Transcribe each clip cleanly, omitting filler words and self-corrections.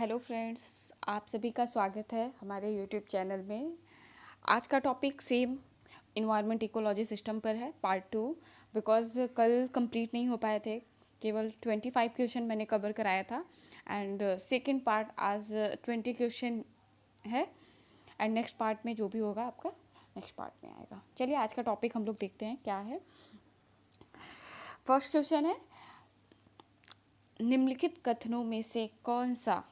Hello friends, आप सभी का स्वागत है हमारे यूट्यूब चैनल में। आज का topic same environment ecology system पर है, पार्ट 2। बिकॉज़ कल कंप्लीट नहीं हो पाए थे, केवल 25 क्वेश्चन मैंने कवर कराया था एंड सेकंड पार्ट आज 20 क्वेश्चन है एंड नेक्स्ट पार्ट में जो भी होगा आपका नेक्स्ट पार्ट में आएगा। चलिए आज का टॉपिक हम लोग देखते हैं क्या है। फर्स्ट क्वेश्चन है, निम्नलिखित कथनों में से कौन सा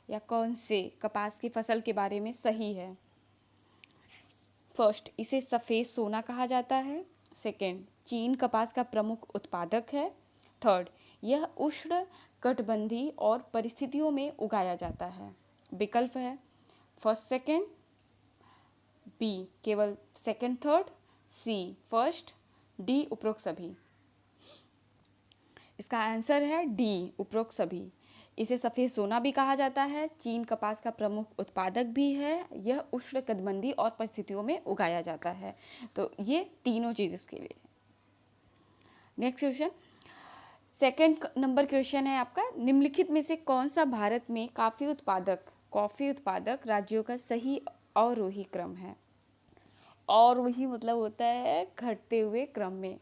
या कौन से कपास की फसल के बारे में सही है। फर्स्ट, इसे सफ़ेद सोना कहा जाता है। सेकंड, चीन कपास का प्रमुख उत्पादक है। थर्ड, यह उष्ण कटिबंधीय और परिस्थितियों में उगाया जाता है। विकल्प है फर्स्ट सेकंड, बी केवल सेकंड थर्ड, सी फर्स्ट, डी उपरोक्त सभी। इसका आंसर है डी उपरोक्त सभी। इसे सफ़ेद सोना भी कहा जाता है, चीन कपास का प्रमुख उत्पादक भी है, यह उष्ण कटिबंधीय और परिस्थितियों में उगाया जाता है। तो ये तीनों चीज़ इसके लिए। Next question, second number question है आपका, निम्नलिखित में से कौन सा भारत में कॉफ़ी उत्पादक राज्यों का सही अवरोही क्रम है। और वही मतलब होता है घटते हुए क्रम में,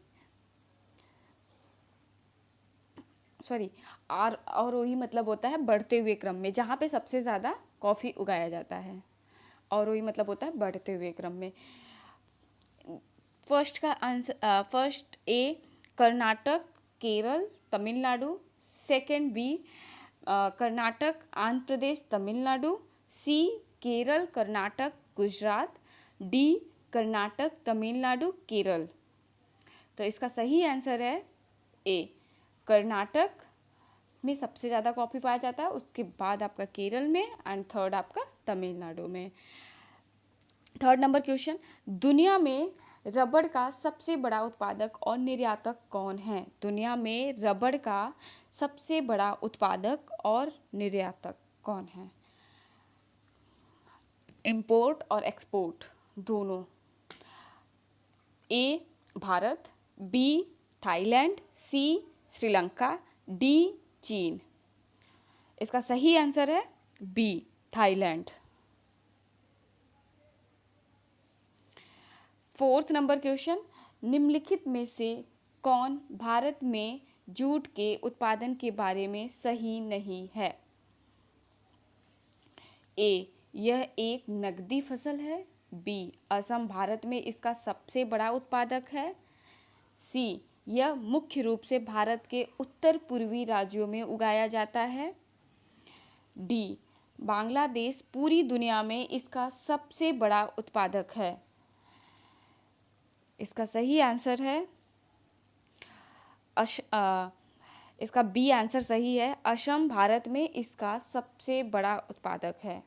सॉरी, और वही मतलब होता है बढ़ते हुए क्रम में, जहाँ पे सबसे ज़्यादा कॉफ़ी उगाया जाता है। और वही मतलब होता है बढ़ते हुए क्रम में। फर्स्ट का answer, first A Karnataka, Kerala, Tamil Nadu. Second B Karnataka, Andhra Pradesh, Tamil Nadu. C Kerala, Karnataka, Gujarat. D Karnataka, Tamil Nadu, Kerala. तो इसका सही आंसर है ए कर्नाटक में सबसे ज़्यादा कॉफ़ी पाया जाता है, उसके बाद आपका केरल में एंड थर्ड आपका तमिलनाडु में। थर्ड नंबर क्वेश्चन, दुनिया में रबड़ का सबसे बड़ा उत्पादक और निर्यातक कौन है। दुनिया में रबड़ का सबसे बड़ा उत्पादक और निर्यातक कौन है। इंपोर्ट और एक्सपोर्ट दोनों। A Bharat, B Thailand, C Sri Lanka, D चीन। इसका सही आंसर है B Thailand. Fourth number question, निम्नलिखित में से कौन भारत में जूट के उत्पादन के बारे में सही नहीं है। ए यह एक नकदी फसल है। बी असम भारत में इसका सबसे बड़ा उत्पादक है। सी यह मुख्य रूप से भारत के उत्तर पूर्वी राज्यों में उगाया जाता है। डी बांग्लादेश पूरी दुनिया में इसका सबसे बड़ा उत्पादक है। इसका सही आंसर है इसका बी आंसर सही है, असम भारत में इसका सबसे बड़ा उत्पादक है।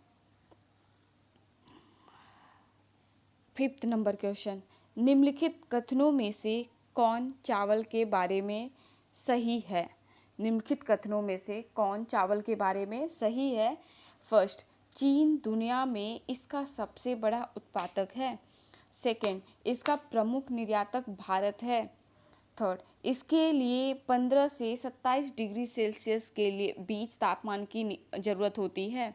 फिफ्थ नंबर क्वेश्चन, निम्नलिखित कथनों में से कौन चावल के बारे में सही है। निम्नलिखित कथनों में से कौन चावल के बारे में सही है। फर्स्ट, चीन दुनिया में इसका सबसे बड़ा उत्पादक है। सेकंड, इसका प्रमुख निर्यातक भारत है। थर्ड, इसके लिए 15 से 27 डिग्री सेल्सियस के लिए बीच तापमान की ज़रूरत होती है।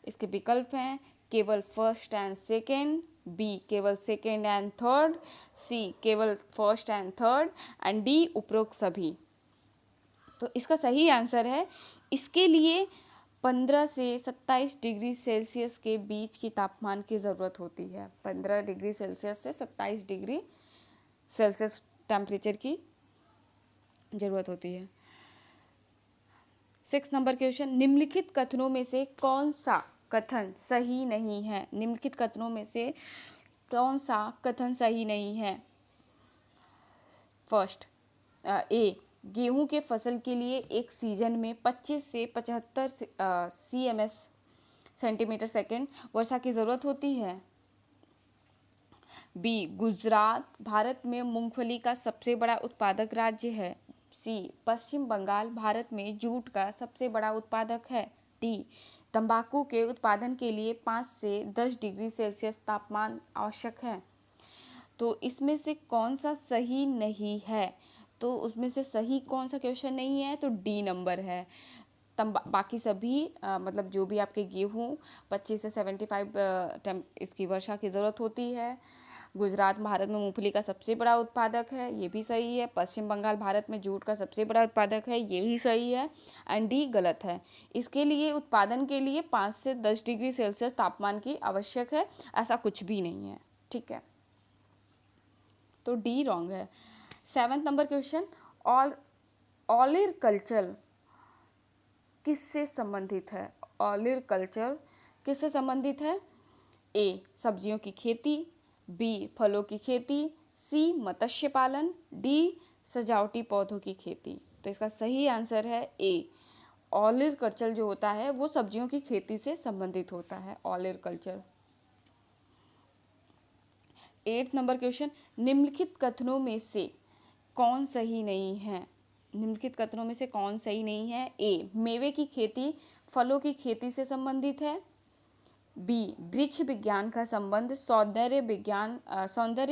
इसके विकल्प हैं केवल फर्स्ट एंड सेकेंड, बी केवल सेकेंड एंड थर्ड, सी केवल first and third and D उपरोक्त सभी। तो इसका सही आंसर है इसके लिए 15 से 27 डिग्री सेल्सियस के बीच की तापमान की ज़रूरत होती है। 15 डिग्री सेल्सियस से 27 डिग्री सेल्सियस टेम्परेचर की ज़रूरत होती है। सिक्स नंबर क्वेश्चन, निम्नलिखित कथनों में से कौन सा कथन सही नहीं है। निम्नलिखित कथनों में से कौन सा कथन सही नहीं है। फर्स्ट, ए गेहूं के फसल के लिए एक सीजन में 25 से 75 CMS सेंटीमीटर सेकेंड वर्षा की ज़रूरत होती है। बी गुजरात भारत में मूंगफली का सबसे बड़ा उत्पादक राज्य है। सी पश्चिम बंगाल भारत में जूट का सबसे बड़ा उत्पादक है। डी तंबाकू के उत्पादन के लिए 5 से 10 डिग्री सेल्सियस तापमान आवश्यक है। तो इसमें से कौन सा सही नहीं है। तो उसमें से सही कौन सा क्वेश्चन नहीं है, तो डी नंबर है। बाकी सभी मतलब जो भी आपके गेहूँ 25 से 75 इसकी वर्षा की ज़रूरत होती है। गुजरात भारत में मूंगफली का सबसे बड़ा उत्पादक है, ये भी सही है। पश्चिम बंगाल भारत में जूट का सबसे बड़ा उत्पादक है, ये भी सही है। एंड डी गलत है। इसके लिए उत्पादन के लिए 5 से 10 डिग्री सेल्सियस तापमान की आवश्यक है, ऐसा कुछ भी नहीं है। ठीक है, तो डी रॉन्ग है। 7th number question, olive culture किससे संबंधित है? ऑलिव कल्चर किससे संबंधित है? ए सब्जियों की खेती, बी फलों की खेती, सी मत्स्य पालन, डी सजावटी पौधों की खेती। तो इसका सही आंसर है ए। ऑलिव कल्चर जो होता है वो सब्जियों की खेती से संबंधित होता है, olive culture. 8th number question, निम्नलिखित कथनों में से कौन सही नहीं है? निम्नलिखित कथनों में से कौन सही नहीं है? ए मेवे की खेती फलों की खेती से संबंधित है, बी वृक्ष विज्ञान का संबंध सौंदर्य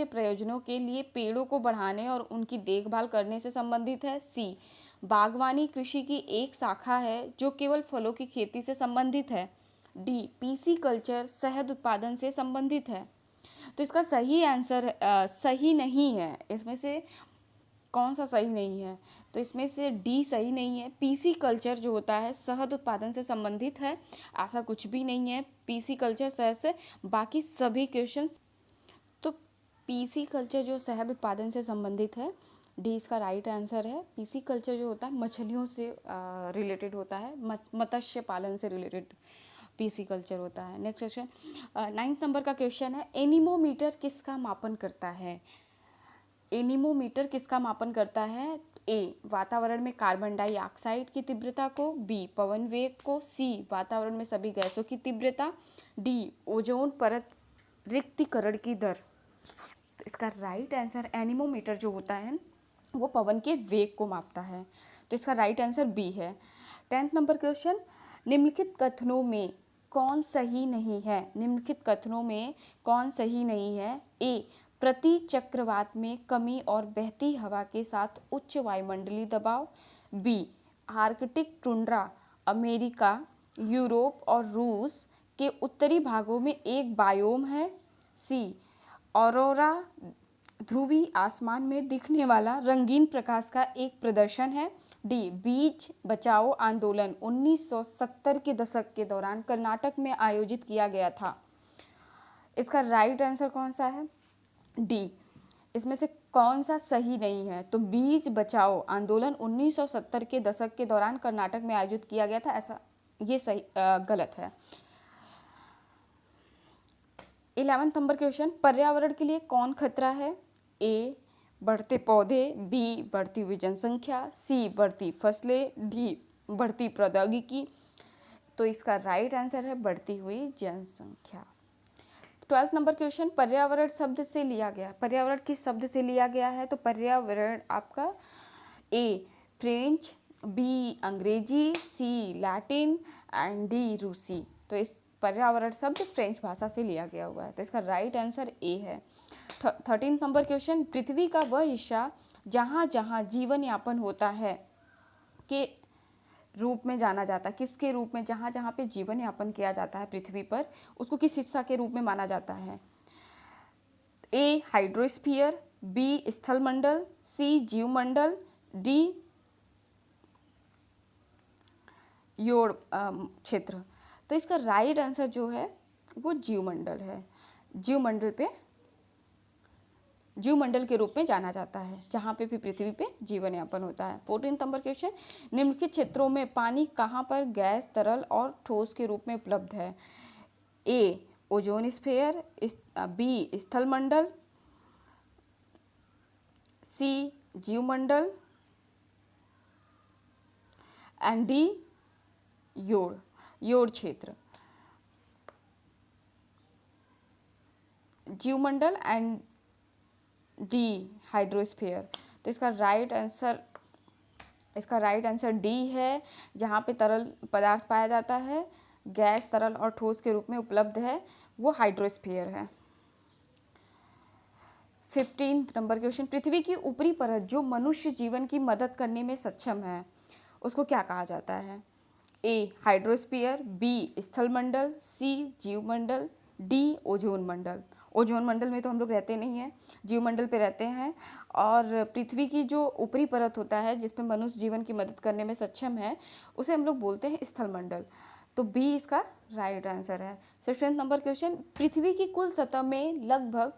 प्रयोजनों के लिए पेड़ों को बढ़ाने और उनकी देखभाल करने से संबंधित है, सी बागवानी कृषि की एक शाखा है जो केवल फलों की खेती से संबंधित है, डी पीसी कल्चर शहद उत्पादन से संबंधित है। तो इसका सही आंसर सही नहीं है। इसमें से कौन सा सही नहीं है? तो इसमें से डी सही नहीं है। पीसी कल्चर जो होता है शहद उत्पादन से संबंधित है, ऐसा कुछ भी नहीं है। पीसी कल्चर शहद से, बाकी सभी क्वेश्चंस। तो पीसी कल्चर जो शहद उत्पादन से संबंधित है, डी इसका राइट आंसर है। पीसी कल्चर जो होता है मछलियों से रिलेटेड होता है, मत्स्य पालन से रिलेटेड पीसी कल्चर होता है। नेक्स्ट क्वेश्चन 9th नंबर का क्वेश्चन है, एनीमोमीटर किसका मापन करता है? एनीमोमीटर किसका मापन करता है? ए वातावरण में कार्बन डाइऑक्साइड की तीव्रता को, बी पवन वेग को, सी वातावरण में सभी गैसों की तीव्रता, डी ओजोन परत रिक्तीकरण की दर। तो इसका राइट आंसर एनीमोमीटर जो होता है वो पवन के वेग को मापता है, तो इसका राइट आंसर बी है। 10th नंबर क्वेश्चन, निम्नलिखित कथनों में कौन सही नहीं है? निम्नलिखित कथनों में कौन सही नहीं है? ए प्रति चक्रवात में कमी और बहती हवा के साथ उच्च वायुमंडलीय दबाव, B Arctic tundra America, Europe और रूस के उत्तरी भागों में एक बायोम है, सी ऑरोरा ध्रुवीय आसमान में दिखने वाला रंगीन प्रकाश का एक प्रदर्शन है, डी बीज बचाओ आंदोलन 1970 के दशक के दौरान कर्नाटक में आयोजित किया गया था। इसका राइट आंसर कौन सा है? डी। इसमें से कौन सा सही नहीं है? तो बीज बचाओ आंदोलन 1970 के दशक के दौरान कर्नाटक में आयोजित किया गया था, ऐसा ये सही गलत है। 11th नंबर क्वेश्चन, पर्यावरण के लिए कौन खतरा है? ए बढ़ते पौधे, बी बढ़ती हुई जनसंख्या, सी बढ़ती फसलें, डी बढ़ती प्रौद्योगिकी। तो इसका राइट आंसर है बढ़ती हुई जनसंख्या। 12th नंबर क्वेश्चन, पर्यावरण शब्द से लिया गया, पर्यावरण किस शब्द से लिया गया है? तो पर्यावरण आपका ए फ्रेंच, बी अंग्रेजी, सी लैटिन एंड डी रूसी। तो इस पर्यावरण शब्द फ्रेंच भाषा से लिया गया हुआ है, तो इसका राइट आंसर ए है। 13th नंबर क्वेश्चन, पृथ्वी का वह हिस्सा जहाँ जहाँ जीवन यापन होता है के रूप में जाना जाता है, किसके रूप में? जहाँ जहाँ पे जीवन यापन किया जाता है पृथ्वी पर, उसको किस हिस्सा के रूप में माना जाता है? ए हाइड्रोस्फीयर, बी स्थलमंडल, सी जीवमंडल, डी योड़ क्षेत्र। तो इसका राइट आंसर जो है वो जीवमंडल है। जीवमंडल के रूप में जाना जाता है जहाँ पे भी पृथ्वी पे जीवन यापन होता है। 14th नंबर क्वेश्चन, निम्नलिखित क्षेत्रों में पानी कहाँ पर गैस, तरल और ठोस के रूप में उपलब्ध है? ए ओजोन स्फीयर, बी स्थलमंडल, सी जीवमंडल एंड डी योड़ क्षेत्र। जीवमंडल एंड डी हाइड्रोस्फीयर। तो इसका राइट आंसर डी है, जहाँ पे तरल पदार्थ पाया जाता है, गैस, तरल और ठोस के रूप में उपलब्ध है, वो हाइड्रोस्फीयर है। 15th नंबर क्वेश्चन, पृथ्वी की ऊपरी परत जो मनुष्य जीवन की मदद करने में सक्षम है उसको क्या कहा जाता है? ए हाइड्रोस्फीयर, बी स्थलमंडल, सी जीवमंडल, डी ओजोन मंडल। ओजोन मंडल में तो हम लोग रहते नहीं हैं, जीवमंडल पे रहते हैं। और पृथ्वी की जो ऊपरी परत होता है जिसमें मनुष्य जीवन की मदद करने में सक्षम है, उसे हम लोग बोलते हैं स्थलमंडल। तो बी इसका राइट आंसर है। 16 नंबर क्वेश्चन, पृथ्वी की कुल सतह में लगभग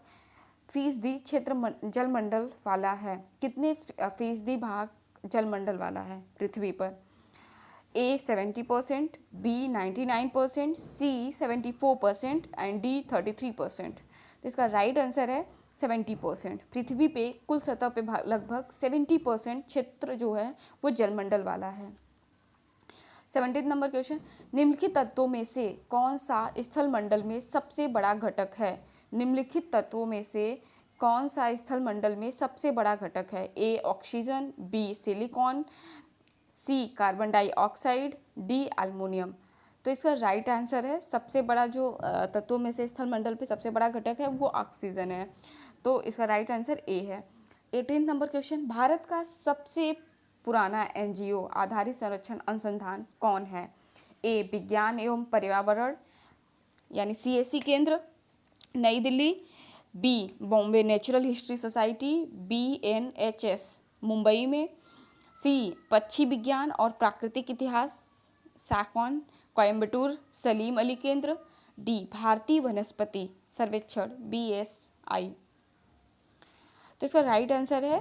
फीसदी क्षेत्र जलमंडल वाला है। कितने फीसदी भाग जलमंडल वाला है पृथ्वी पर? ए 70%, बी 99%, सी 74% एंड डी 33%। तो इसका राइट आंसर है 70%। पृथ्वी पे कुल सतह पे लगभग 70% क्षेत्र जो है वो जलमंडल वाला है। 17 नंबर क्वेश्चन, निम्नलिखित तत्वों में से कौन सा स्थल मंडल में सबसे बड़ा घटक है? निम्नलिखित तत्वों में से कौन सा स्थल मंडल में सबसे बड़ा घटक है? A oxygen, B silicon, C carbon dioxide, D aluminium. तो इसका राइट आंसर है, सबसे बड़ा जो तत्वों में से स्थल मंडल पे सबसे बड़ा घटक है वो ऑक्सीजन है। तो इसका राइट आंसर ए है। 18 नंबर क्वेश्चन, भारत का सबसे पुराना एनजीओ आधारित संरक्षण अनुसंधान कौन है? ए विज्ञान एवं पर्यावरण यानी सीएससी केंद्र, New Delhi, B Bombay natural history society, BNHS Mumbai में, सी पक्षी विज्ञान और प्राकृतिक इतिहास सैकॉन कोयम्बटूर सलीम अली केंद्र, डी भारतीय वनस्पति सर्वेक्षण BSI। तो इसका राइट आंसर है,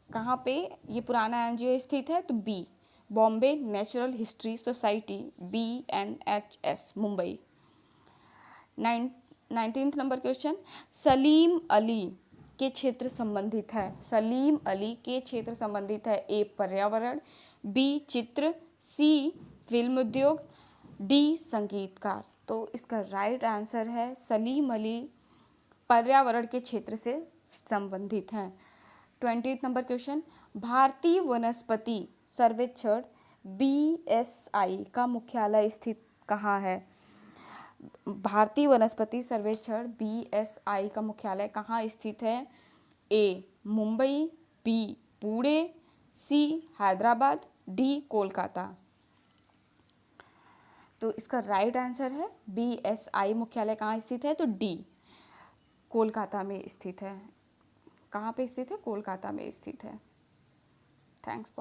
कहाँ पे ये पुराना एनजीओ स्थित है? तो B Bombay natural history society BNHS Mumbai. 19th number question, Salim Ali के क्षेत्र संबंधित है। सलीम अली के क्षेत्र संबंधित है। ए पर्यावरण, बी चित्र, सी फिल्म उद्योग, डी संगीतकार। तो इसका राइट आंसर है सलीम अली पर्यावरण के क्षेत्र से संबंधित हैं। 20th नंबर क्वेश्चन, भारतीय वनस्पति सर्वेक्षण BSI का मुख्यालय स्थित कहाँ है? भारतीय वनस्पति सर्वेक्षण BSI का मुख्यालय कहाँ स्थित है? ए मुंबई, बी पुणे, सी हैदराबाद, डी कोलकाता। तो इसका राइट आंसर है BSI मुख्यालय कहाँ स्थित है? तो डी कोलकाता में स्थित है। कहाँ पे स्थित है? कोलकाता में स्थित है। थैंक्स।